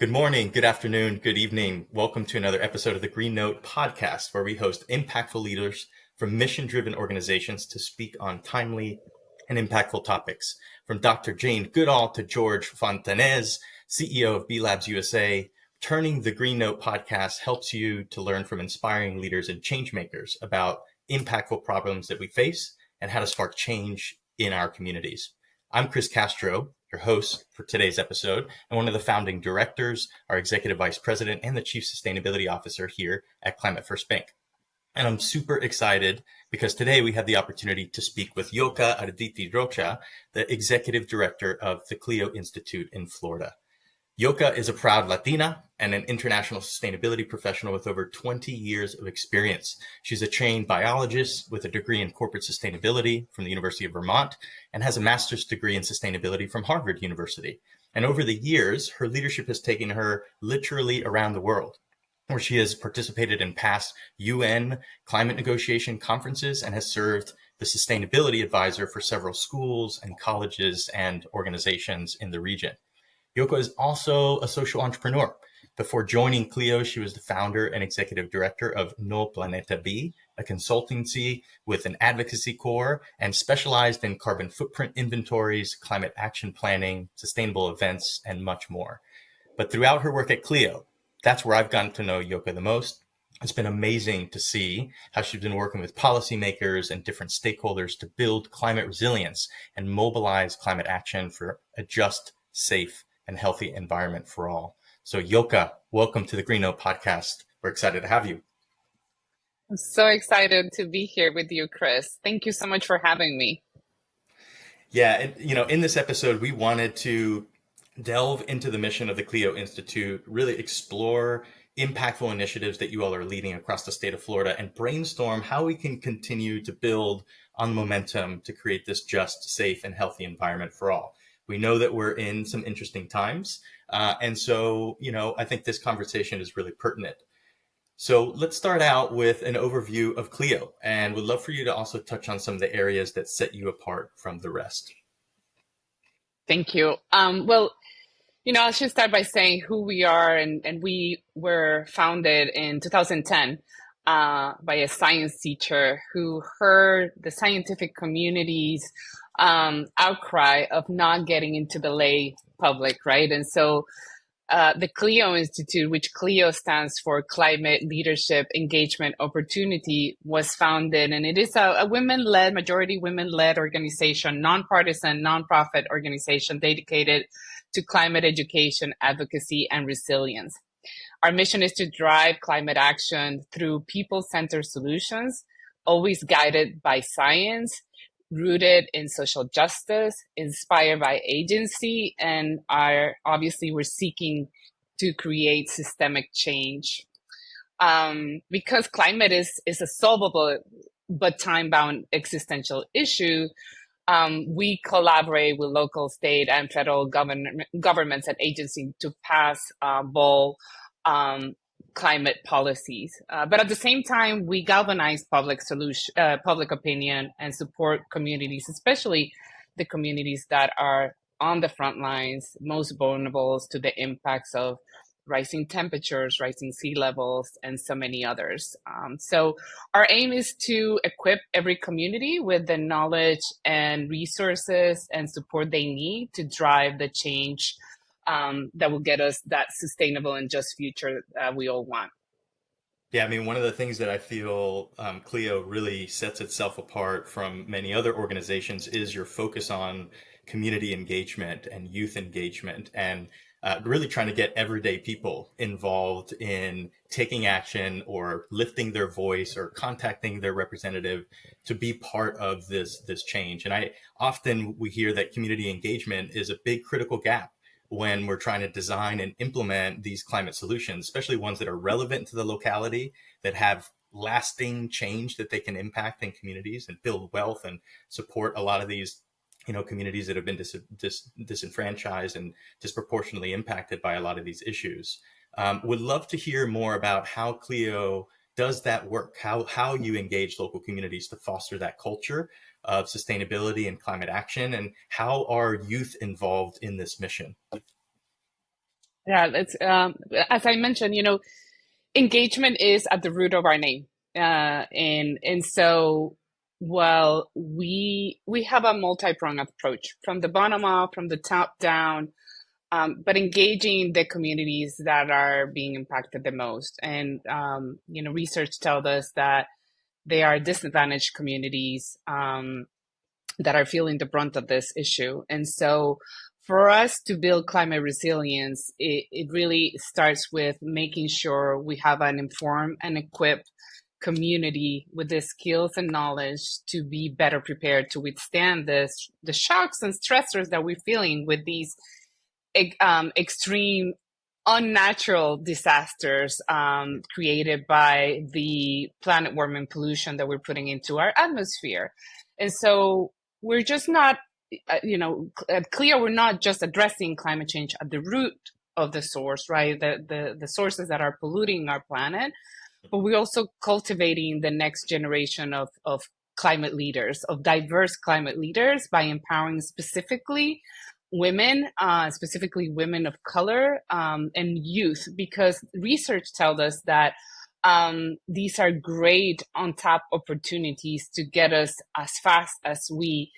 Good morning, good afternoon, good evening. Welcome to another episode of the Green Note podcast, where we host impactful leaders from mission-driven organizations to speak on timely and impactful topics. From Dr. Jane Goodall to George Fontanez, CEO of B Labs USA, turning the Green Note podcast helps you to learn from inspiring leaders and change makers about impactful problems that we face and how to spark change in our communities. I'm Chris Castro, your host for today's episode, and one of the founding directors, our executive vice president, and the chief sustainability officer here at Climate First Bank. And I'm super excited because today we have the opportunity to speak with Yoca Arditi-Rocha, the executive director of the CLEO Institute in Florida. Yoca is a proud Latina and an international sustainability professional with over 20 years of experience. She's a trained biologist with a degree in corporate sustainability from the University of Vermont and has a master's degree in sustainability from Harvard University. And over the years, her leadership has taken her literally around the world, where she has participated in past UN climate negotiation conferences and has served the sustainability advisor for several schools and colleges and organizations in the region. Yoca is also a social entrepreneur. Before joining CLEO, she was the founder and executive director of No Planeta B, a consultancy with an advocacy core and specialized in carbon footprint inventories, climate action planning, sustainable events, and much more. But throughout her work at CLEO, that's where I've gotten to know Yoca the most. It's been amazing to see how she's been working with policymakers and different stakeholders to build climate resilience and mobilize climate action for a just, safe, and healthy environment for all. So Yoca, welcome to the Green Note podcast. We're excited to have you. I'm so excited to be here with you, Chris. Thank you so much for having me. Yeah, and in this episode, we wanted to delve into the mission of the CLEO Institute, really explore impactful initiatives that you all are leading across the state of Florida and brainstorm how we can continue to build on the momentum to create this just, safe, and healthy environment for all. We know that we're in some interesting times. And so, I think this conversation is really pertinent. So let's start out with an overview of CLEO, and would love for you to also touch on some of the areas that set you apart from the rest. Thank you. I should start by saying who we are, and we were founded in 2010 by a science teacher who heard the scientific community's outcry of not getting into the lay public, right? And so the CLEO Institute, which CLEO stands for Climate Leadership Engagement Opportunity, was founded, and it is a women-led, majority women-led organization, nonpartisan, nonprofit organization dedicated to climate education, advocacy, and resilience. Our mission is to drive climate action through people-centered solutions, always guided by science, rooted in social justice, inspired by agency, and we're seeking to create systemic change. Because climate is a solvable but time-bound existential issue, we collaborate with local, state, and federal governments and agencies to pass bold climate policies. But at the same time, we galvanize public opinion and support communities, especially the communities that are on the front lines, most vulnerable to the impacts of rising temperatures, rising sea levels, and so many others. So our aim is to equip every community with the knowledge and resources and support they need to drive the change that will get us that sustainable and just future that we all want. Yeah, I mean, one of the things that I feel CLEO really sets itself apart from many other organizations is your focus on community engagement and youth engagement, and really trying to get everyday people involved in taking action or lifting their voice or contacting their representative to be part of this change. And we hear that community engagement is a big critical gap when we're trying to design and implement these climate solutions, especially ones that are relevant to the locality, that have lasting change that they can impact in communities and build wealth and support a lot of these communities that have been disenfranchised and disproportionately impacted by a lot of these issues. Would love to hear more about how CLEO does that work, how you engage local communities to foster that culture of sustainability and climate action, and how are youth involved in this mission? Yeah, it's as I mentioned, engagement is at the root of our name, and so well we have a multi-pronged approach from the bottom up, from the top down, but engaging the communities that are being impacted the most. And research tells us that they are disadvantaged communities that are feeling the brunt of this issue. And so for us to build climate resilience, it really starts with making sure we have an informed and equipped community with the skills and knowledge to be better prepared to withstand the shocks and stressors that we're feeling with these extreme unnatural disasters created by the planet warming pollution that we're putting into our atmosphere. And so we're just not, at CLEO, we're not just addressing climate change at the root of the source, right? The sources that are polluting our planet, but we're also cultivating the next generation of climate leaders, of diverse climate leaders, by empowering specifically women, specifically women of color, and youth, because research tells us that these are great on top opportunities to get us as fast as we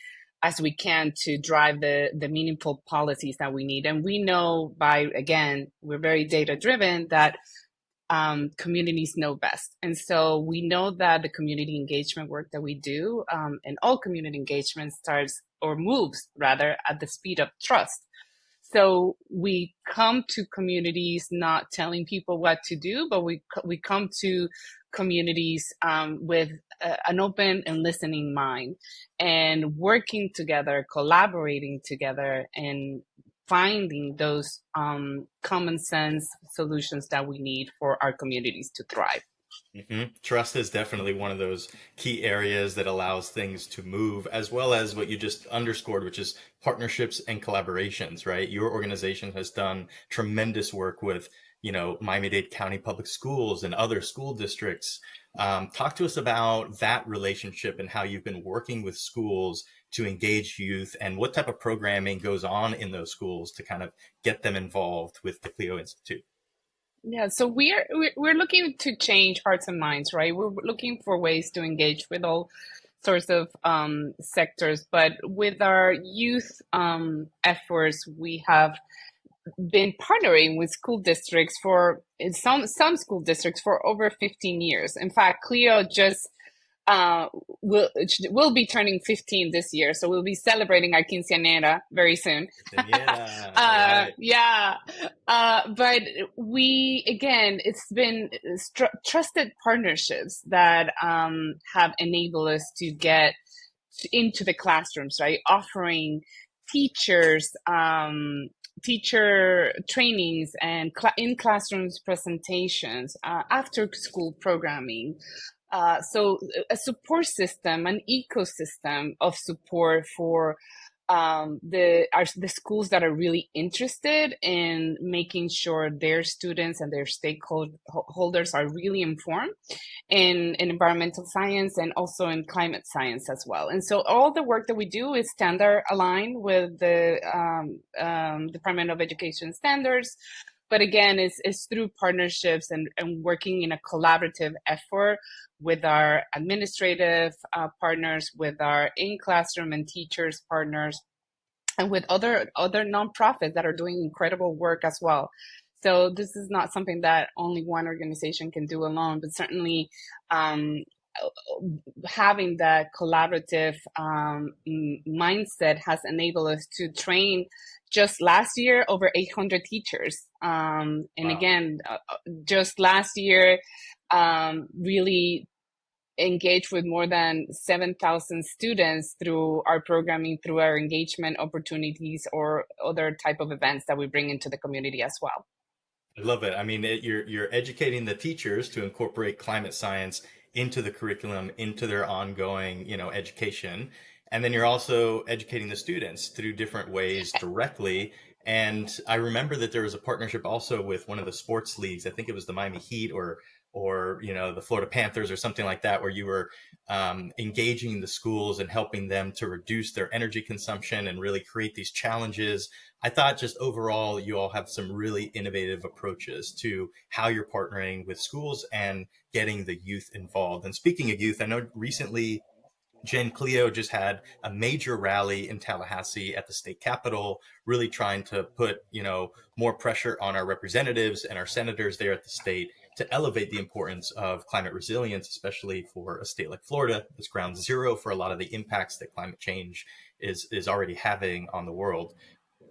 can to drive the meaningful policies that we need. And we know by, again, we're very data driven, that communities know best. And so we know that the community engagement work that we do, and all community engagement starts or moves rather at the speed of trust. So we come to communities not telling people what to do, but we come to communities with an open and listening mind, and working together, collaborating together, and finding those common sense solutions that we need for our communities to thrive. Trust is definitely one of those key areas that allows things to move, as well as what you just underscored, which is partnerships and collaborations, right? Your organization has done tremendous work with, Miami-Dade County Public Schools and other school districts. Talk to us about that relationship and how you've been working with schools to engage youth, and what type of programming goes on in those schools to kind of get them involved with the CLEO Institute. Yeah, so we're looking to change hearts and minds, right? We're looking for ways to engage with all sorts of sectors, but with our youth efforts, we have been partnering with school districts for in some school districts for over 15 years. In fact, CLEO just uh, will be turning 15 this year, so we'll be celebrating our quinceañera very soon. Yeah, all right. Yeah, but we again, it's been trusted partnerships that have enabled us to get into the classrooms, right? Offering teachers teacher trainings and in classrooms presentations, after school programming. So a support system, an ecosystem of support for the schools that are really interested in making sure their students and their stakeholders are really informed in environmental science and also in climate science as well. And so all the work that we do is standard aligned with the Department of Education standards. But again, it's through partnerships and working in a collaborative effort with our administrative partners, with our in-classroom and teachers partners, and with other nonprofits that are doing incredible work as well. So this is not something that only one organization can do alone, but certainly um, having that collaborative mindset has enabled us to train just last year over 800 teachers. And Wow. again, just last year, really engaged with more than 7,000 students through our programming, through our engagement opportunities, or other type of events that we bring into the community as well. I love it. I mean, you're educating the teachers to incorporate climate science into the curriculum, into their ongoing, education. And then you're also educating the students through different ways directly. And I remember that there was a partnership also with one of the sports leagues. I think it was the Miami Heat or or the Florida Panthers or something like that, where you were engaging the schools and helping them to reduce their energy consumption and really create these challenges. I thought just overall, you all have some really innovative approaches to how you're partnering with schools and getting the youth involved. And speaking of youth, I know recently CLEO just had a major rally in Tallahassee at the state capitol, really trying to put, more pressure on our representatives and our senators there at the state to elevate the importance of climate resilience, especially for a state like Florida, that's ground zero for a lot of the impacts that climate change is already having on the world.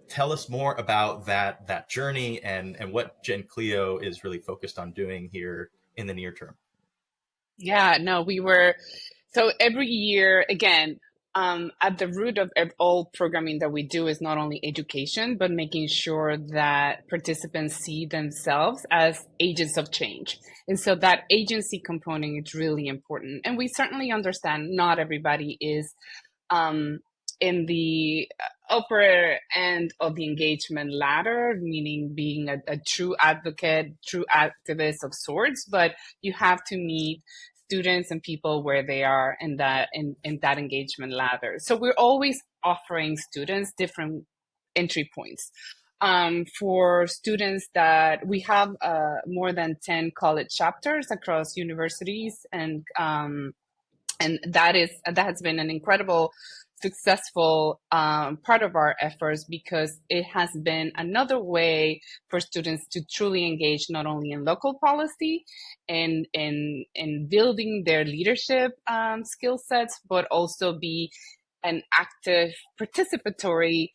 Tell us more about that journey and what CLEO is really focused on doing here in the near term. Yeah, no, we were. So every year, again, at the root of all programming that we do is not only education, but making sure that participants see themselves as agents of change. And so that agency component is really important. And we certainly understand not everybody is um, in the upper end of the engagement ladder, meaning being a true advocate, true activist of sorts, but you have to meet students and people where they are in that engagement ladder. So we're always offering students different entry points. For students that we have more than 10 college chapters across universities, and that has been an incredible successful part of our efforts, because it has been another way for students to truly engage not only in local policy and in building their leadership skill sets, but also be an active participatory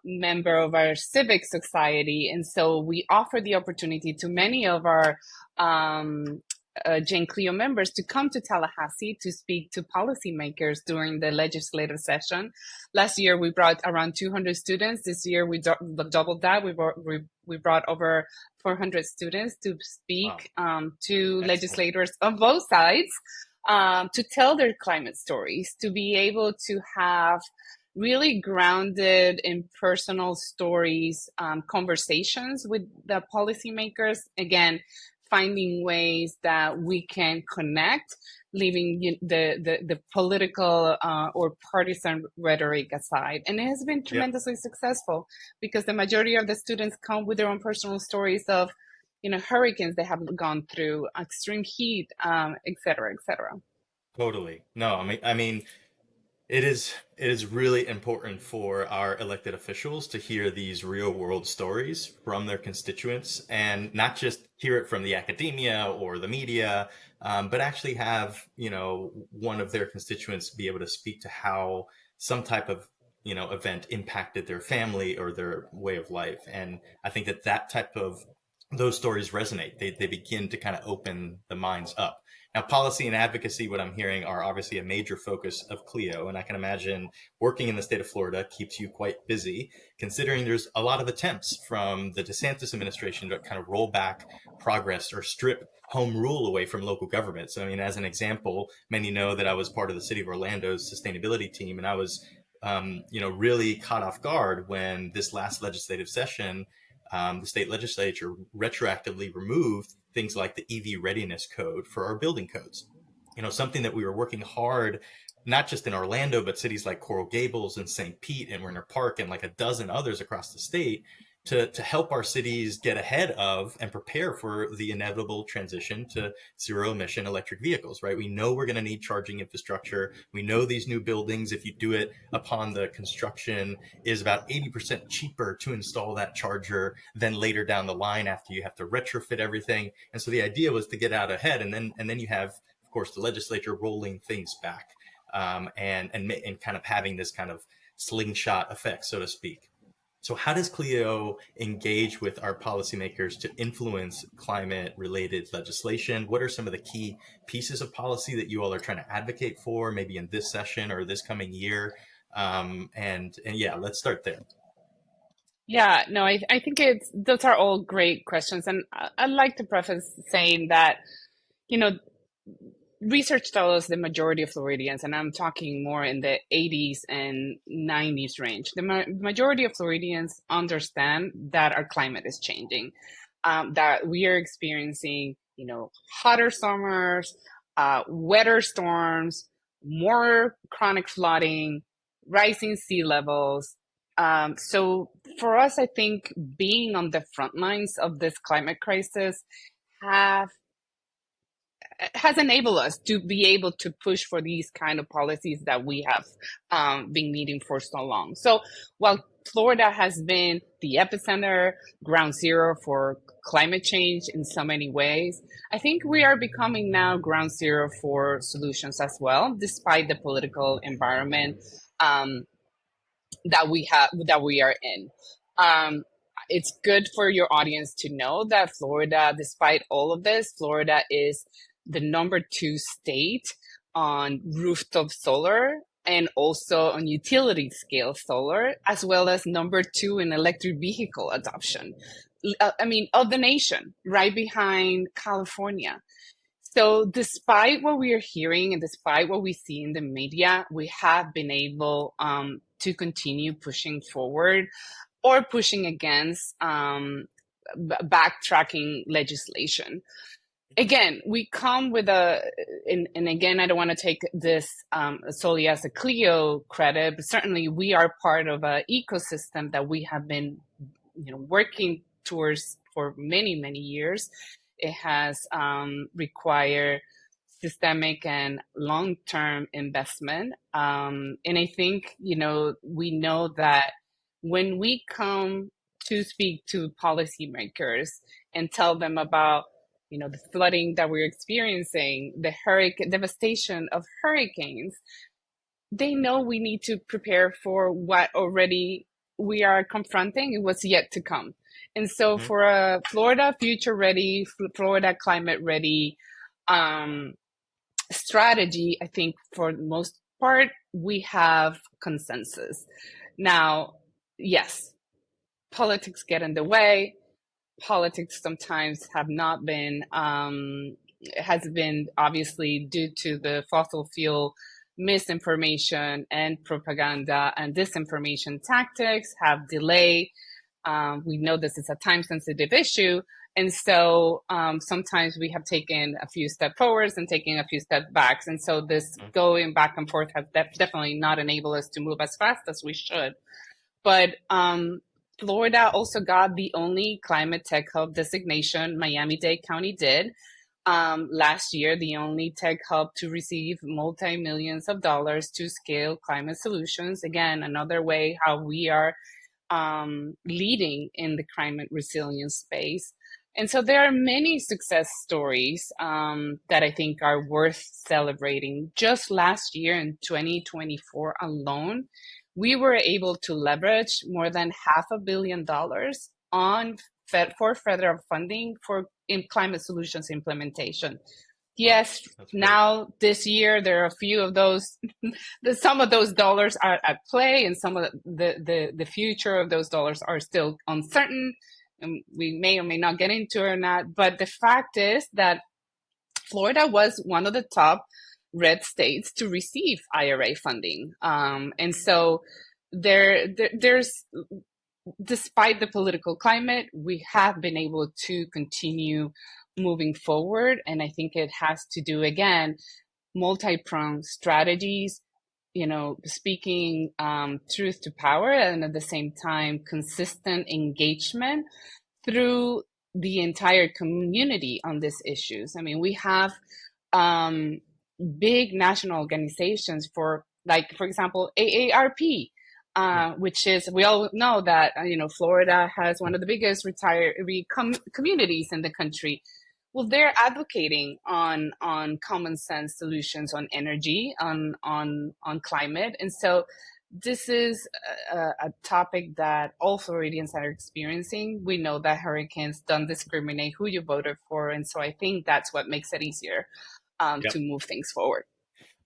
member of our civic society. And so we offer the opportunity to many of our CLEO members to come to Tallahassee to speak to policymakers during the legislative session. Last year, we brought around 200 students. This year, we doubled that. We brought over 400 students to speak to legislators on both sides to tell their climate stories, to be able to have really grounded in personal stories, conversations with the policymakers. Again, finding ways that we can connect, leaving the political or partisan rhetoric aside. And it has been tremendously successful, because the majority of the students come with their own personal stories of, hurricanes they have gone through, extreme heat, et cetera, et cetera. Totally. No, I mean, it is really important for our elected officials to hear these real world stories from their constituents, and not just hear it from the academia or the media, but actually have one of their constituents be able to speak to how some type of event impacted their family or their way of life. And I think that type of those stories resonate. They begin to kind of open the minds up. Now, policy and advocacy, what I'm hearing, are obviously a major focus of CLEO, and I can imagine working in the state of Florida keeps you quite busy, considering there's a lot of attempts from the DeSantis administration to kind of roll back progress or strip home rule away from local government. So, I mean, as an example, many know that I was part of the city of Orlando's sustainability team, and I was, really caught off guard when this last legislative session, the state legislature retroactively removed things like the EV readiness code for our building codes. Something that we were working hard, not just in Orlando, but cities like Coral Gables and St. Pete and Winter Park and like a dozen others across the state, to help our cities get ahead of and prepare for the inevitable transition to zero emission electric vehicles, right? We know we're going to need charging infrastructure. We know these new buildings, if you do it upon the construction, is about 80% cheaper to install that charger than later down the line after you have to retrofit everything. And so the idea was to get out ahead, and then you have, of course, the legislature rolling things back, and kind of having this kind of slingshot effect, so to speak. So how does CLEO engage with our policymakers to influence climate related legislation? What are some of the key pieces of policy that you all are trying to advocate for, maybe in this session or this coming year? And yeah, let's start there. Yeah, no, I think those are all great questions. And I'd like to preface saying that, you know, research tells us the majority of Floridians, and I'm talking more in the 80s and 90s range, the majority of Floridians understand that our climate is changing, that we are experiencing hotter summers, wetter storms, more chronic flooding, rising sea levels. So for us, I think being on the front lines of this climate crisis have has enabled us to be able to push for these kind of policies that we have been needing for so long. So while Florida has been the epicenter, ground zero for climate change in so many ways, I think we are becoming now ground zero for solutions as well, despite the political environment um, that we are in. Um, it's good for your audience to know that Florida, despite all of this, Florida is the number two state on rooftop solar and also on utility scale solar, as well as number two in electric vehicle adoption. I mean, of the nation, right behind California. So, despite what we are hearing and despite what we see in the media, we have been able to continue pushing forward or pushing against backtracking legislation. Again, we come with and again, I don't want to take this solely as a CLEO credit, but certainly we are part of an ecosystem that we have been, working towards for many, many years. It has required systemic and long-term investment. And I think, we know that when we come to speak to policymakers and tell them about, the flooding that we're experiencing, the hurricane devastation of hurricanes, they know we need to prepare for what already we are confronting and what's yet to come. And so Mhm. for a Florida future ready, Florida climate ready strategy, I think for the most part, we have consensus. Now, yes, politics get in the way. Politics sometimes have not been, has been obviously due to the fossil fuel misinformation and propaganda and disinformation tactics have delayed. We know this is a time sensitive issue. And so sometimes we have taken a few steps forwards and taking a few steps backs. And so this going back and forth has definitely not enabled us to move as fast as we should. But Florida also got the only climate tech hub designation Miami-Dade County did last year, the only tech hub to receive multi-millions of dollars to scale climate solutions. Again, another way how we are leading in the climate resilience space. And so there are many success stories that I think are worth celebrating. Just last year in 2024 alone, we were able to leverage more than $500 million on for federal funding for climate solutions implementation. Wow, Yes, that's great. now this year there are a few of those. Some of those dollars are at play, and some of the future of those dollars are still uncertain. And we may or may not get into it or not. But the fact is that Florida was one of the top red states to receive IRA funding, and so there's despite the political climate, we have been able to continue moving forward. And I think it has to do, again, multi-pronged strategies, speaking truth to power, and at the same time, consistent engagement through the entire community on these issues. I mean, we have um, big national organizations for example, AARP, which is, we all know that, Florida has one of the biggest retiree communities in the country. Well, they're advocating on common sense solutions on energy, on climate. And so this is a topic that all Floridians are experiencing. We know that hurricanes don't discriminate who you voted for. And so I think that's what makes it easier Yeah. to move things forward.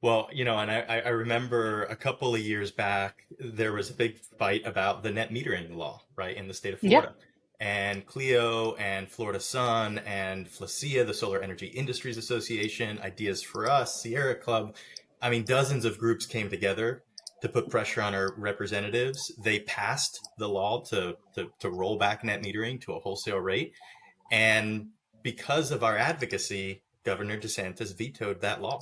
Well, and I remember a couple of years back, there was a big fight about the net metering law, right, in the state of Yeah. Florida. And CLEO and Florida Sun and FLACIA, the Solar Energy Industries Association, Ideas for Us, Sierra Club, I mean, dozens of groups came together to put pressure on our representatives. They passed the law to roll back net metering to a wholesale rate. And because of our advocacy, Governor DeSantis vetoed that law.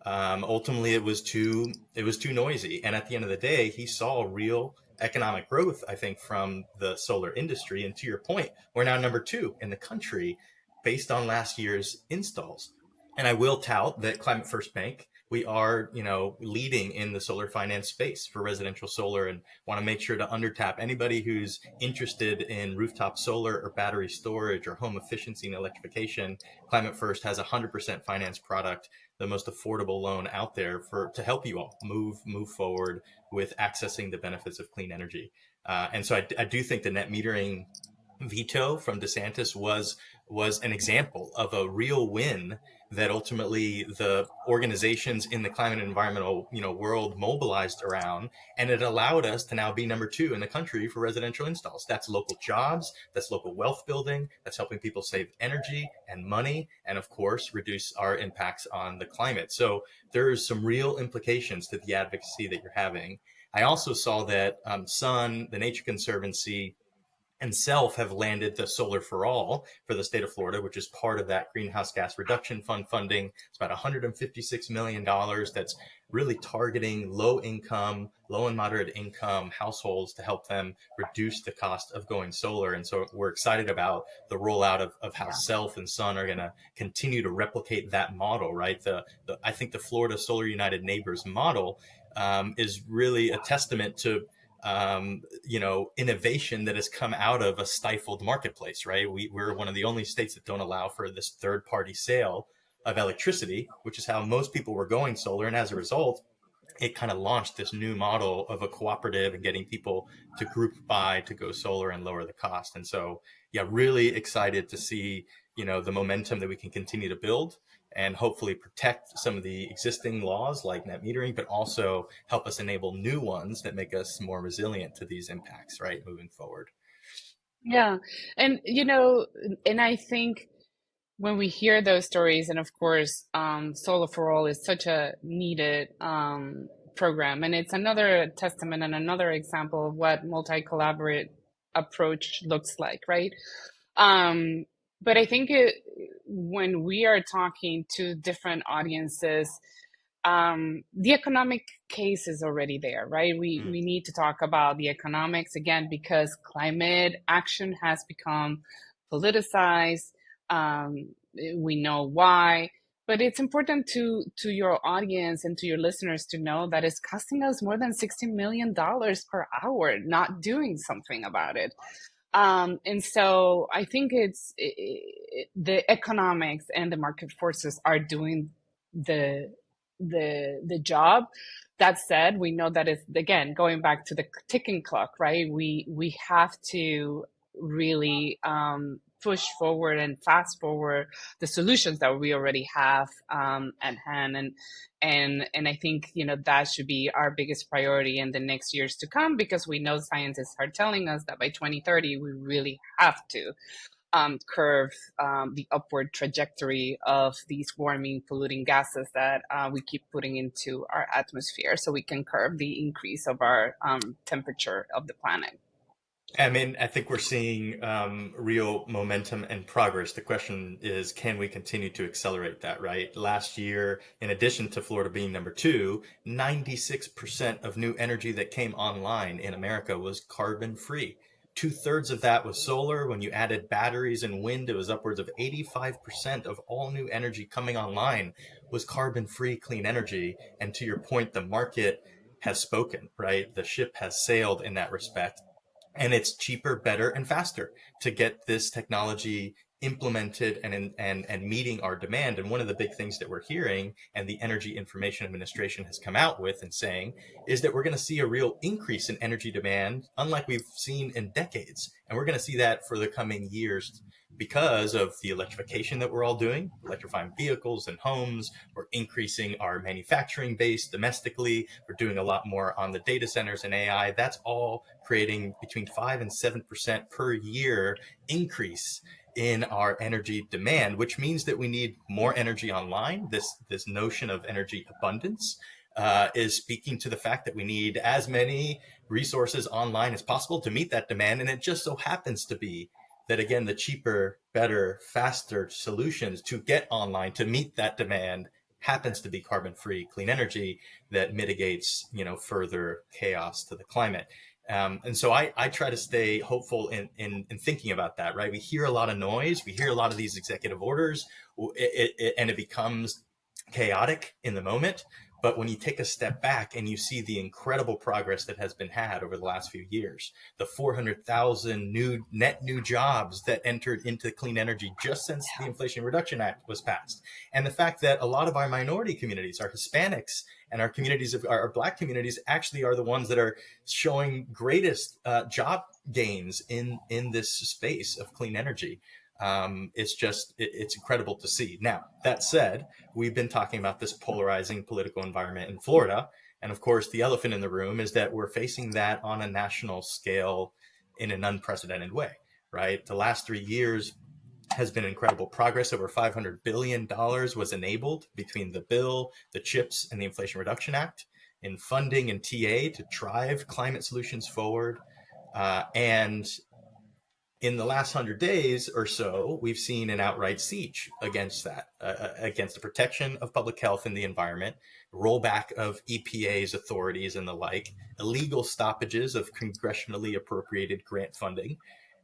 Ultimately, it was too noisy, and at the end of the day, he saw real economic growth. I think from the solar industry, and to your point, we're now number two in the country based on last year's installs. And I will tout that Climate First Bank, we are, leading in the solar finance space for residential solar, and want to make sure to undertap anybody who's interested in rooftop solar or battery storage or home efficiency and electrification. Climate First has a 100% finance product, the most affordable loan out there for to help you all move forward with accessing the benefits of clean energy. And so I do think the net metering veto from DeSantis was an example of a real win that ultimately the organizations in the climate and environmental world mobilized around, and it allowed us to now be number two in the country for residential installs. That's local jobs, that's local wealth building, that's helping people save energy and money, and of course reduce our impacts on the climate. So there's some real implications to the advocacy that you're having. I also saw that Sun, the Nature Conservancy, and Self have landed the Solar for All for the state of Florida, which is part of that greenhouse gas reduction fund funding. It's about $156 million that's really targeting low income, low and moderate income households to help them reduce the cost of going solar. And so we're excited about the rollout of how Self and Sun are going to continue to replicate that model, right? I think the Florida Solar United Neighbors model is really a testament to innovation that has come out of a stifled marketplace, right? We're one of the only states that don't allow for this third party sale of electricity, which is how most people were going solar. And as a result, it kind of launched this new model of a cooperative and getting people to group buy to go solar and lower the cost. And so, yeah, really excited to see, the momentum that we can continue to build and hopefully protect some of the existing laws like net metering, but also help us enable new ones that make us more resilient to these impacts, right, moving forward. Yeah. And, and I think when we hear those stories, and of course, Solar for All is such a needed program, and it's another testament and another example of what multi-collaborate approach looks like, right? Um, but I think when we are talking to different audiences, the economic case is already there, right? Mm. We need to talk about the economics again because climate action has become politicized. We know why, but it's important to your audience and to your listeners to know that it's costing us more than $60 million per hour not doing something about it. And so I think the economics and the market forces are doing the the job. That said, we know that it's again going back to the ticking clock, right? We have to really push forward and fast forward the solutions that we already have at hand, and I think that should be our biggest priority in the next years to come because we know scientists are telling us that by 2030 we really have to curve the upward trajectory of these warming, polluting gases that we keep putting into our atmosphere so we can curb the increase of our temperature of the planet. I mean, I think we're seeing real momentum and progress. The question is, can we continue to accelerate that, right? Last year, in addition to Florida being number two, 96% of new energy that came online in America was carbon free. Two-thirds of that was solar. When you added batteries and wind, it was upwards of 85% of all new energy coming online was carbon free, clean energy. And to your point, the market has spoken, right? The ship has sailed in that respect, and it's cheaper, better, and faster to get this technology implemented and meeting our demand. And one of the big things that we're hearing, and the Energy Information Administration has come out with and saying, is that we're going to see a real increase in energy demand, unlike we've seen in decades. And we're going to see that for the coming years because of the electrification that we're all doing, electrifying vehicles and homes. We're increasing our manufacturing base domestically. We're doing a lot more on the data centers and AI. That's all creating between 5 and 7% per year increase in our energy demand, which means that we need more energy online. This notion of energy abundance is speaking to the fact that we need as many resources online as possible to meet that demand. And it just so happens to be that again, the cheaper, better, faster solutions to get online to meet that demand happens to be carbon-free, clean energy that mitigates, further chaos to the climate. And so I try to stay hopeful in thinking about that, right? We hear a lot of noise, we hear a lot of these executive orders, and it becomes chaotic in the moment. But when you take a step back and you see the incredible progress that has been had over the last few years, the 400,000 net new jobs that entered into clean energy just since the Inflation Reduction Act was passed, and the fact that a lot of our minority communities, our Hispanics and our communities of our Black communities, actually are the ones that are showing greatest job gains in this space of clean energy. It's incredible to see. Now, that said, we've been talking about this polarizing political environment in Florida. And of course, the elephant in the room is that we're facing that on a national scale in an unprecedented way, right? The last 3 years has been incredible progress. Over $500 billion was enabled between the bill, the CHIPS, and the Inflation Reduction Act in funding and TA to drive climate solutions forward. And in the last 100 days or so, we've seen an outright siege against that, against the protection of public health and the environment, rollback of EPA's authorities and the like, illegal stoppages of congressionally appropriated grant funding,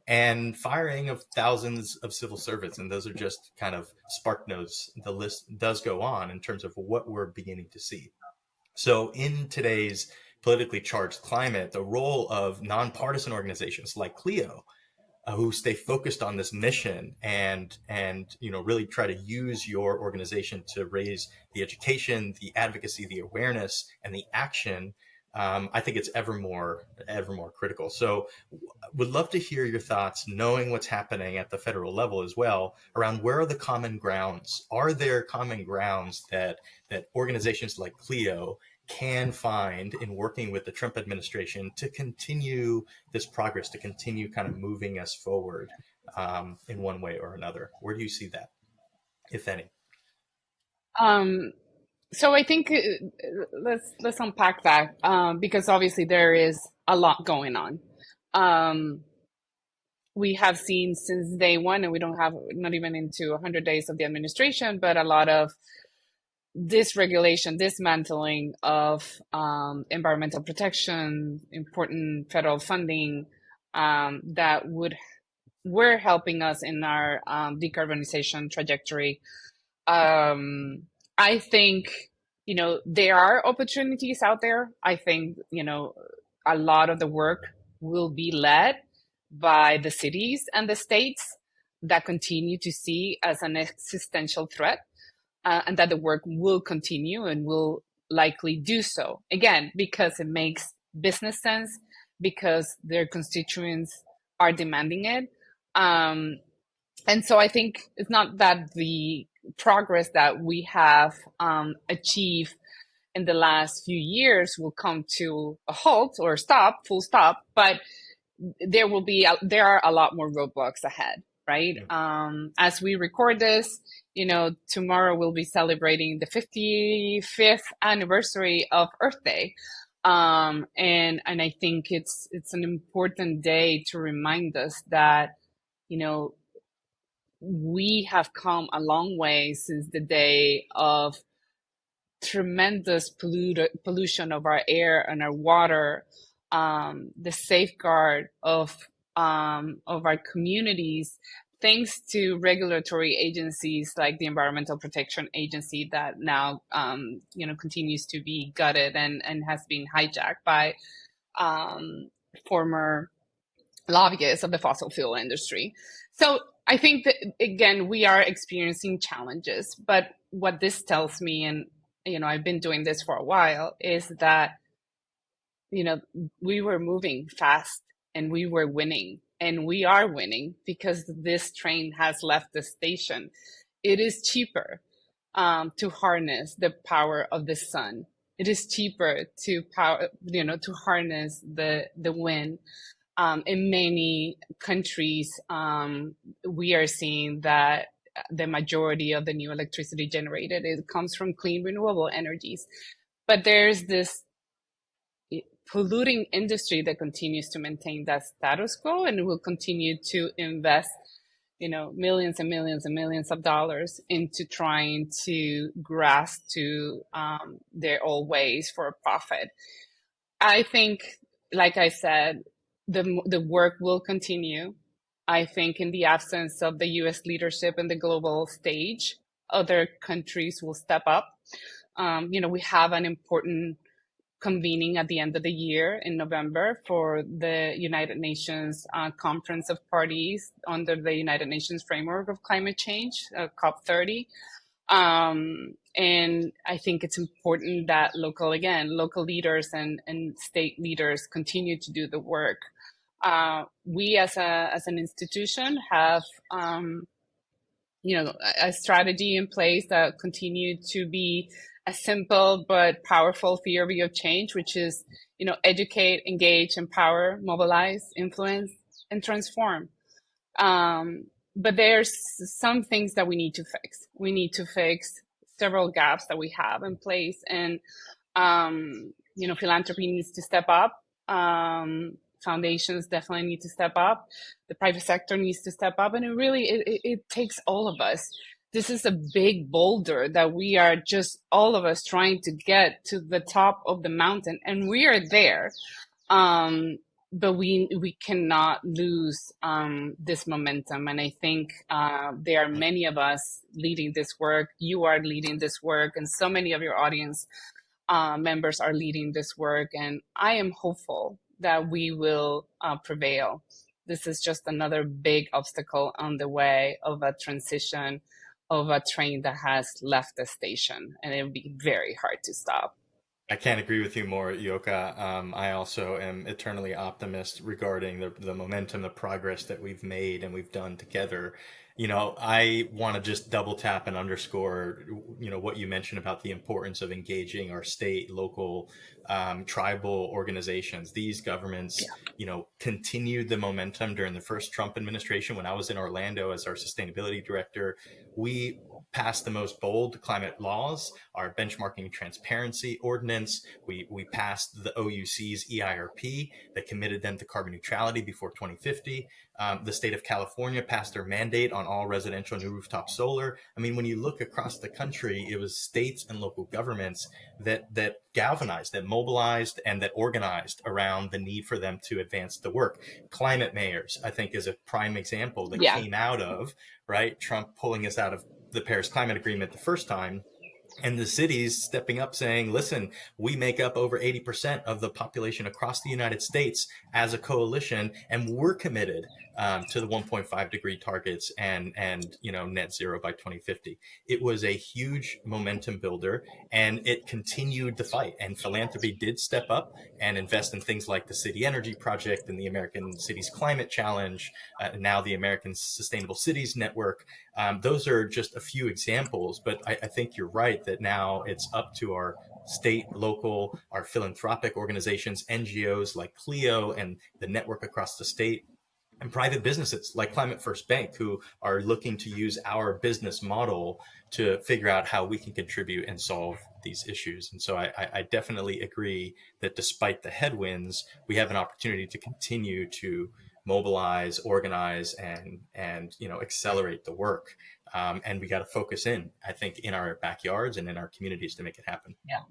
and firing of thousands of civil servants. And those are just kind of spark notes. The list does go on in terms of what we're beginning to see. So in today's politically charged climate, the role of nonpartisan organizations like CLEO, who stay focused on this mission and really try to use your organization to raise the education, the advocacy, the awareness, and the action. I think it's ever more critical. So would love to hear your thoughts, knowing what's happening at the federal level as well, around where are the common grounds? Are there common grounds that organizations like CLEO can find in working with the Trump administration to continue this progress, to continue kind of moving us forward in one way or another? Where do you see that, if any? Um, so I think let's unpack that because obviously there is a lot going on. Um, we have seen since day one, and we don't have not even into 100 days of the administration, but a lot of dysregulation, dismantling of environmental protection, important federal funding that were helping us in our decarbonization trajectory. I think, there are opportunities out there. I think, a lot of the work will be led by the cities and the states that continue to see as an existential threat, and that the work will continue and will likely do so. Again, because it makes business sense, because their constituents are demanding it. And so I think it's not that the progress that we have achieved in the last few years will come to a halt or stop, full stop, but there are a lot more roadblocks ahead, right? As we record this, tomorrow we'll be celebrating the 55th anniversary of Earth Day. And I think it's an important day to remind us that, we have come a long way since the day of tremendous pollution of our air and our water, the safeguard of our communities, thanks to regulatory agencies like the Environmental Protection Agency that now continues to be gutted and has been hijacked by former lobbyists of the fossil fuel industry. So I think that, again, we are experiencing challenges, but what this tells me, and I've been doing this for a while, is that we were moving fast and we were winning, and we are winning because this train has left the station. It is cheaper to harness the power of the sun. It is cheaper to harness the wind. In many countries, we are seeing that the majority of the new electricity generated, it comes from clean renewable energies. But there's this polluting industry that continues to maintain that status quo and will continue to invest, millions and millions and millions of dollars into trying to grasp to their old ways for a profit. I think, like I said, the work will continue. I think in the absence of the U.S. leadership in the global stage, other countries will step up. We have an important convening at the end of the year in November for the United Nations Conference of Parties under the United Nations Framework of Climate Change, COP30. And I think it's important that local leaders and state leaders continue to do the work. We as an institution have a strategy in place that continue to be a simple but powerful theory of change, which is, educate, engage, empower, mobilize, influence, and transform. But there's some things that we need to fix. We need to fix several gaps that we have in place, and philanthropy needs to step up. Foundations definitely need to step up. The private sector needs to step up, and it takes all of us. This is a big boulder that we are just all of us trying to get to the top of the mountain, and we are there. But we cannot lose this momentum. And I think there are many of us leading this work. You are leading this work, and so many of your audience members are leading this work. And I am hopeful that we will prevail. This is just another big obstacle on the way of a transition of a train that has left the station, and it will be very hard to stop. I can't agree with you more, Yoka. I also am eternally optimist regarding the momentum, the progress that we've made and we've done together. I want to just double tap and underscore, what you mentioned about the importance of engaging our state, local, tribal organizations. These governments, continued the momentum during the first Trump administration. When I was in Orlando as our sustainability director, we passed the most bold climate laws, our benchmarking and transparency ordinance. We passed the OUC's EIRP that committed them to carbon neutrality before 2050. The state of California passed their mandate on all residential new rooftop solar. I mean, when you look across the country, it was states and local governments that galvanized, that mobilized, and that organized around the need for them to advance the work. Climate mayors, I think, is a prime example that Yeah. came out of, right, Trump pulling us out of the Paris Climate Agreement the first time, and the cities stepping up saying, listen, we make up over 80% of the population across the United States as a coalition, and we're committed to the 1.5 degree targets and net zero by 2050. It was a huge momentum builder, and it continued the fight. And philanthropy did step up and invest in things like the City Energy Project and the American Cities Climate Challenge, and now the American Sustainable Cities Network. Those are just a few examples, but I think you're right that now it's up to our state, local, our philanthropic organizations, NGOs like CLEO and the network across the state, and private businesses like Climate First Bank, who are looking to use our business model to figure out how we can contribute and solve these issues. And so I definitely agree that despite the headwinds, we have an opportunity to continue to mobilize, organize, and accelerate the work. And we got to focus in, I think, in our backyards and in our communities to make it happen. Yeah.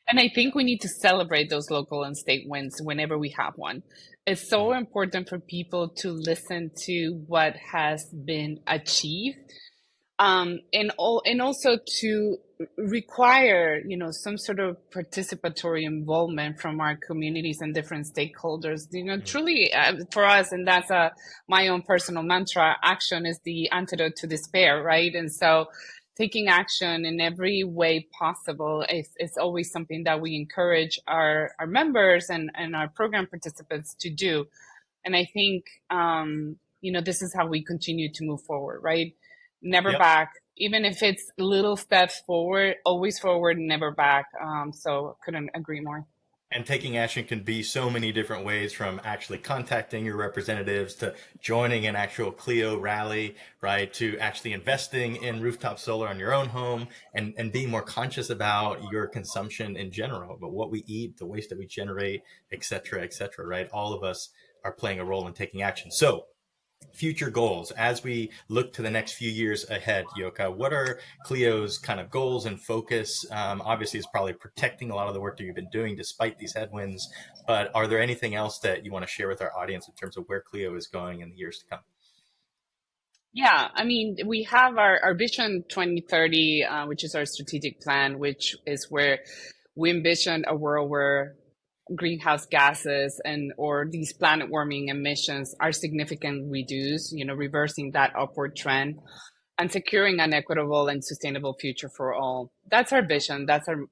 And I think we need to celebrate those local and state wins whenever we have one. It's so important for people to listen to what has been achieved, and also to require, some sort of participatory involvement from our communities and different stakeholders. Truly, for us, and that's my own personal mantra: action is the antidote to despair, right? And so, taking action in every way possible is always something that we encourage our members and our program participants to do. And I think, this is how we continue to move forward, right? Never Yep. back, even if it's little steps forward, always forward, never back. So couldn't agree more. And taking action can be so many different ways, from actually contacting your representatives to joining an actual CLEO rally, right? To actually investing in rooftop solar on your own home, and being more conscious about your consumption in general, but what we eat, the waste that we generate, et cetera, right? All of us are playing a role in taking action. So future goals as we look to the next few years ahead, Yoka, what are CLEO's kind of goals and focus? Obviously it's probably protecting a lot of the work that you've been doing despite these headwinds, but are there anything else that you want to share with our audience in terms of where CLEO is going in the years to come? Yeah, I mean, we have our Vision 2030, which is our strategic plan, which is where we envision a world where greenhouse gases and or these planet warming emissions are significantly reduced, reversing that upward trend and securing an equitable and sustainable future for all. That's our vision. That's our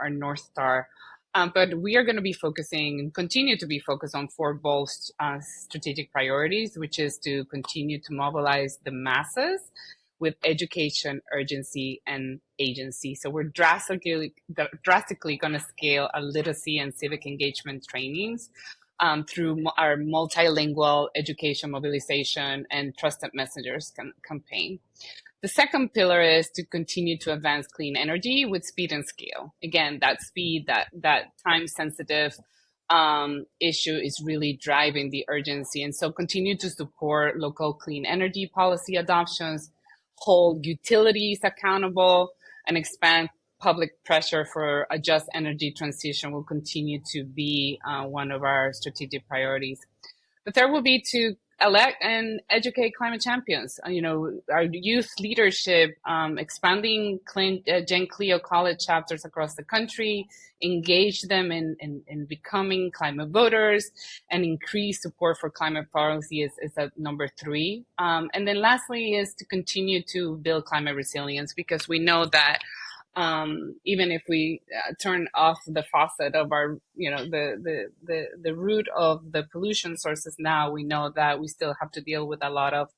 North Star. But we are going to be focusing and continue to be focused on four bold strategic priorities, which is to continue to mobilize the masses with education, urgency, and agency. So we're drastically going to scale our literacy and civic engagement trainings through our multilingual education mobilization and trusted messengers campaign. The second pillar is to continue to advance clean energy with speed and scale. Again, that speed, that time sensitive issue is really driving the urgency. And so continue to support local clean energy policy adoptions, hold utilities accountable, and expand public pressure for a just energy transition will continue to be one of our strategic priorities. The third will be to elect and educate climate champions. Our youth leadership, expanding Gen CLEO college chapters across the country, engage them in becoming climate voters, and increase support for climate policy is at number three. And then lastly is to continue to build climate resilience, because we know that even if we turn off the faucet of our, the root of the pollution sources now, we know that we still have to deal with a lot of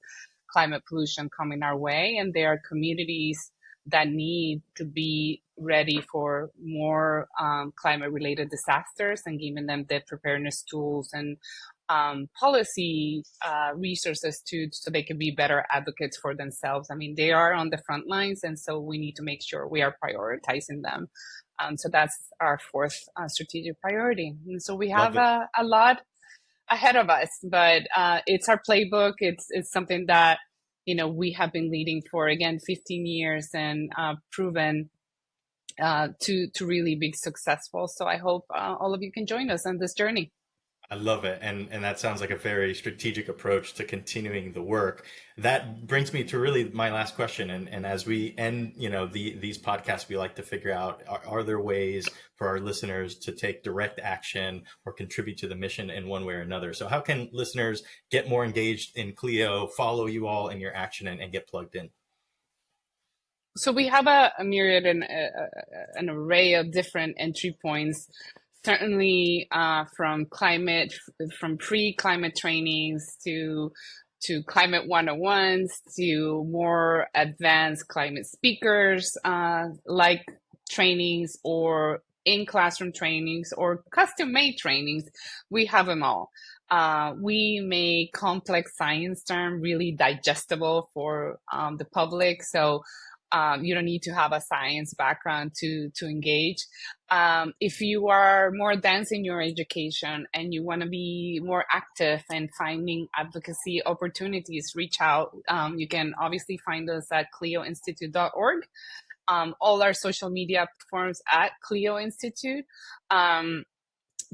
climate pollution coming our way. And there are communities that need to be ready for more climate related disasters, and giving them the preparedness tools and policy resources so they can be better advocates for themselves. I mean, they are on the front lines, and so we need to make sure we are prioritizing them. So that's our fourth strategic priority. And so we have a lot ahead of us, but it's our playbook. It's something that we have been leading for, again, 15 years and proven to really be successful. So I hope all of you can join us on this journey. I love it. And that sounds like a very strategic approach to continuing the work. That brings me to really my last question. And as we end, these podcasts, we like to figure out, are there ways for our listeners to take direct action or contribute to the mission in one way or another? So how can listeners get more engaged in CLEO, follow you all in your action, and get plugged in? So we have a myriad and an array of different entry points. Certainly, from pre-climate trainings to climate 101s to more advanced climate speakers, like trainings, or in classroom trainings, or custom made trainings. We have them all. We make complex science term really digestible for the public. So you don't need to have a science background to engage. If you are more advanced in your education and you want to be more active and finding advocacy opportunities, reach out. You can obviously find us at cleoinstitute.org. All our social media platforms at CLEO Institute.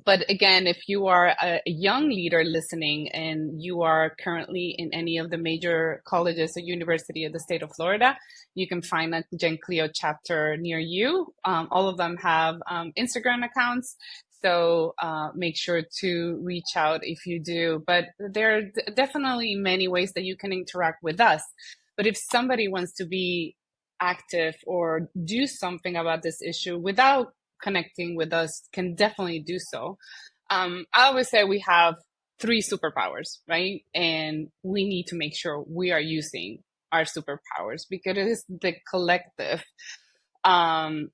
But again, if you are a young leader listening and you are currently in any of the major colleges or university of the state of Florida, you can find a Gen CLEO chapter near you. All of them have Instagram accounts. So make sure to reach out if you do. But there are definitely many ways that you can interact with us. But if somebody wants to be active or do something about this issue without connecting with us, can definitely do so. I always say we have three superpowers, right? And we need to make sure we are using our superpowers, because it is the collective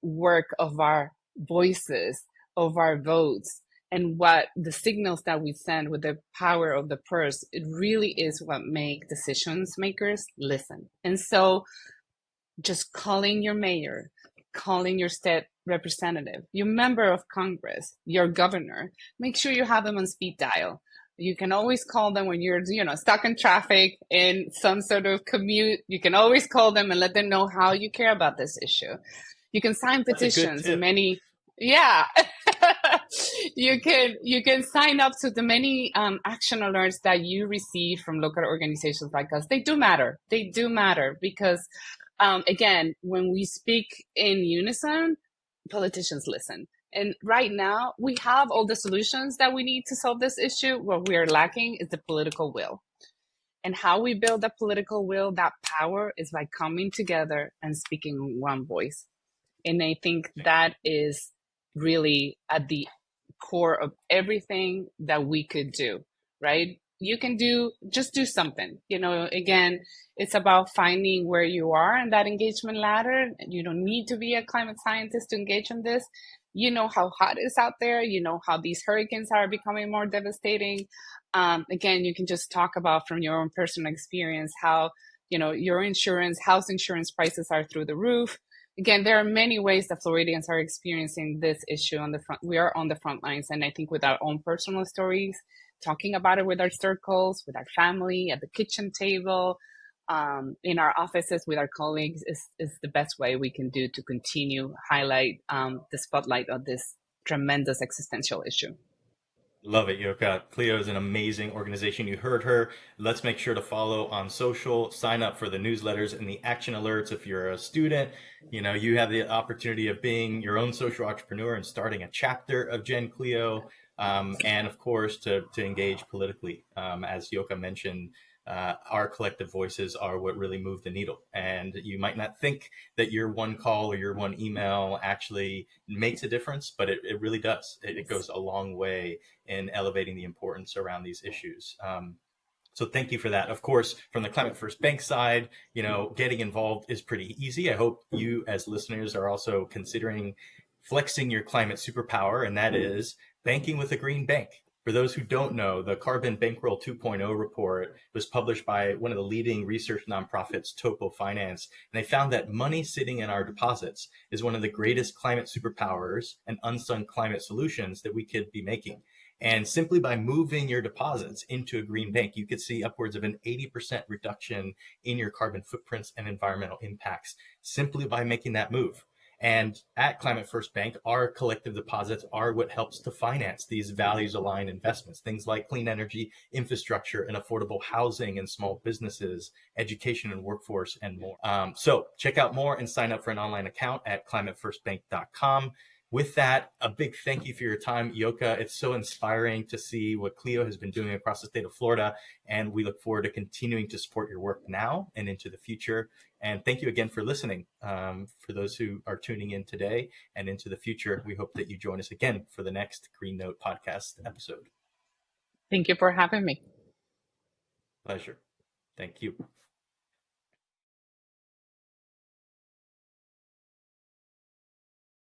work of our voices, of our votes and what the signals that we send with the power of the purse, it really is what make decisions makers listen. And so just calling your mayor, calling your state representative, your member of Congress, your governor, make sure you have them on speed dial. You can always call them when you're, stuck in traffic in some sort of commute. You can always call them and let them know how you care about this issue. You can sign That's a good petitions in tip. many, yeah. You can sign up to the many action alerts that you receive from local organizations like us. They do matter. They do matter because, again, when we speak in unison, politicians listen. And right now, we have all the solutions that we need to solve this issue. What we are lacking is the political will. And how we build that political will, that power, is by coming together and speaking in one voice. And I think that is really at the core of everything that we could do, right? You can just do something. Again, it's about finding where you are in that engagement ladder. You don't need to be a climate scientist to engage in this. You know how hot it is out there. You know how these hurricanes are becoming more devastating. Again, you can just talk about from your own personal experience how, your house insurance prices are through the roof. Again, there are many ways that Floridians are experiencing this issue on the front. We are on the front lines. And I think with our own personal stories, talking about it with our circles, with our family, at the kitchen table, in our offices with our colleagues is the best way we can do to continue highlight the spotlight of this tremendous existential issue. Love it, Yoka. CLEO is an amazing organization. You heard her. Let's make sure to follow on social, sign up for the newsletters and the action alerts. If you're a student, you have the opportunity of being your own social entrepreneur and starting a chapter of Gen CLEO. And of course, to engage politically. As Yoka mentioned, our collective voices are what really move the needle. And you might not think that your one call or your one email actually makes a difference, but it really does. It goes a long way in elevating the importance around these issues. So thank you for that. Of course, from the Climate First Bank side, getting involved is pretty easy. I hope you as listeners are also considering flexing your climate superpower, and that is banking with a green bank. For those who don't know, the Carbon Bankroll 2.0 report was published by one of the leading research nonprofits, Topo Finance, and they found that money sitting in our deposits is one of the greatest climate superpowers and unsung climate solutions that we could be making. And simply by moving your deposits into a green bank, you could see upwards of an 80% reduction in your carbon footprints and environmental impacts simply by making that move. And at Climate First Bank, our collective deposits are what helps to finance these values aligned investments, things like clean energy, infrastructure, and affordable housing and small businesses, education and workforce, and more. So check out more and sign up for an online account at climatefirstbank.com. With that, a big thank you for your time, Yoka. It's so inspiring to see what CLEO has been doing across the state of Florida, and we look forward to continuing to support your work now and into the future. And thank you again for listening. For those who are tuning in today and into the future, we hope that you join us again for the next Green Note podcast episode. Thank you for having me. Pleasure. Thank you.